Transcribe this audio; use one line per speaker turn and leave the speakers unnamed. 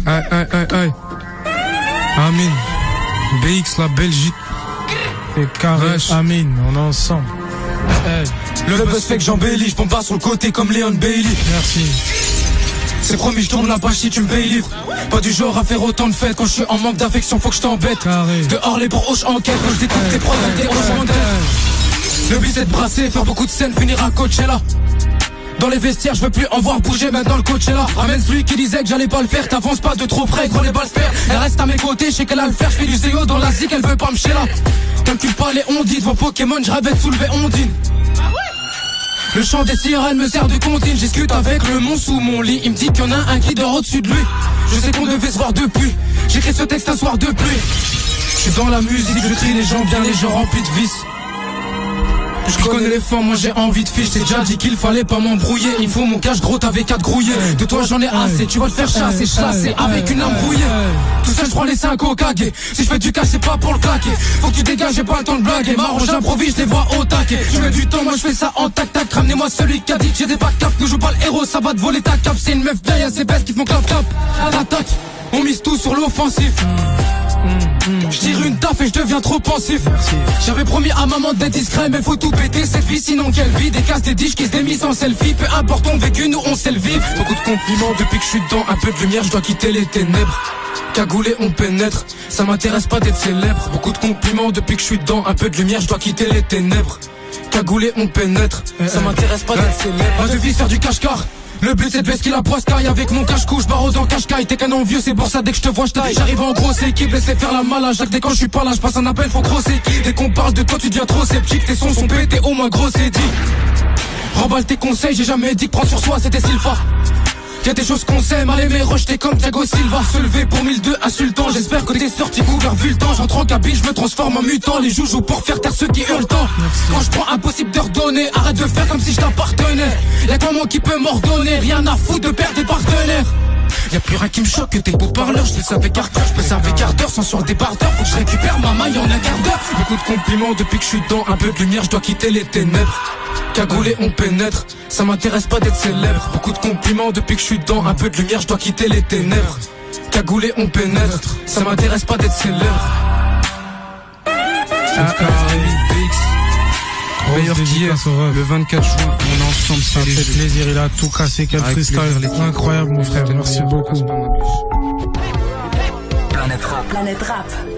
Aïe, aïe, aïe, aïe. Amine. BX, la Belgique.
Et carré, Amine, on est ensemble.
Hey. Le buzz fait que j'embellis, je bombe pas sur le côté comme Léon Bailey.
Merci.
C'est promis, je tourne la page si tu me payes livre. Pas du genre à faire autant de fêtes. Quand je suis en manque d'affection, faut que je t'embête. Dehors les bros hoches enquête. Quand je découvre tes prods, t'es hoches en tête. Le but c'est de brasser, faire beaucoup de scènes, finir à Coachella. Dans les vestiaires, je veux plus en voir bouger, maintenant le coach est là. Ramène celui qui disait que j'allais pas le faire, t'avances pas de trop près, gros les balles se perdent. Elle reste à mes côtés, je sais qu'elle a le faire, je fais du zéo dans la zik, elle veut pas me chier là. Calcule pas les ondines, devant Pokémon, je rêvais de soulever ondine. Le chant des sirènes me sert de comptine, j'escute avec le mont sous mon lit. Il me dit qu'il y en a un qui dort au-dessus de lui. Je sais qu'on devait se voir depuis, j'écris ce texte un soir de pluie. Je suis dans la musique, je trie les gens bien, les gens remplis de vices. Je connais les femmes, moi j'ai envie de fiche. T'es déjà dit qu'il fallait pas m'embrouiller. Il faut mon cash gros, t'avais qu'à te grouiller. De toi j'en ai assez, tu vas te faire chasser, chasser avec une lame brouillée. Tout seul je prends les 5 au Kage. Si je fais du cash c'est pas pour le claquer. Faut que tu dégages, j'ai pas le temps de blaguer. Marron j'improvise, je les vois au taquet. Je mets du temps, moi je fais ça en tac tac. Ramenez-moi celui qui a dit que j'ai des backups. Ne joue pas le héros, ça va te voler ta cape. C'est une meuf bien, y'a ces baisses qui font clap clap. L'attaque, on mise tout sur l'offensif. Je tire une taf et je deviens trop pensif. J'avais promis à maman d'être discret, mais faut tout péter cette vie, sinon quelle vie. Des casses, des diches qui se démisent en selfie. Peu importe on vécu, nous on sait le vivre. Beaucoup de compliments depuis que je suis dedans. Un peu de lumière, je dois quitter les ténèbres. Cagoulé, on pénètre, ça m'intéresse pas d'être célèbre. Beaucoup de compliments depuis que je suis dedans. Un peu de lumière, je dois quitter les ténèbres. Cagoulé, on pénètre, ça m'intéresse pas d'être célèbre. Ma devise faire du cache-car. Le but c'est de baisser la poiscaille. Avec mon cache-couche, barreau dans cache-caille. T'es qu'un envieux, c'est pour ça dès que je te vois je taille. J'arrive en grosse équipe, laisse-les faire la malade. Jacques dès quand je suis pas là, je passe un appel, faut grosse équipe. Dès qu'on parle de toi tu deviens trop sceptique. Tes sons sont pétés, au moins gros c'est dit. Remballe tes conseils, j'ai jamais dit que prendre sur soi c'était Sylpha. Y'a des choses qu'on sait, mal aimé, rejeté comme Thiago Silva. Se lever pour 1002 insultants, j'espère que t'es sorti couvert vu le temps. J'entre en cabine, je me transforme en mutant. Les joujoux pour faire taire ceux qui hurlent tant. Quand je prends impossible de redonner, arrête de faire comme si je t'appartenais. Y'a que moi qui peut m'ordonner, rien à foutre de perdre des partenaires. Y'a plus rien qui me choque que tes beaux parleurs. Je te savais quart d'heure, je peux savais quart d'heure sans sur le débardeur. Faut que je récupère ma maille en un quart d'heure. Beaucoup de compliments depuis que je suis dedans. Un peu de lumière, je dois quitter les ténèbres. Cagoulé, on pénètre, ça m'intéresse pas d'être célèbre. Beaucoup de compliments depuis que je suis dedans. Un peu de lumière, je dois quitter les ténèbres. Cagoulé, on pénètre, ça m'intéresse pas d'être célèbre.
Meilleur qu'hier, le 24 juin, on est ensemble,
ça fait plaisir, il a tout cassé, quel freestyle, incroyable mon frère, merci beaucoup.
Planète Rap.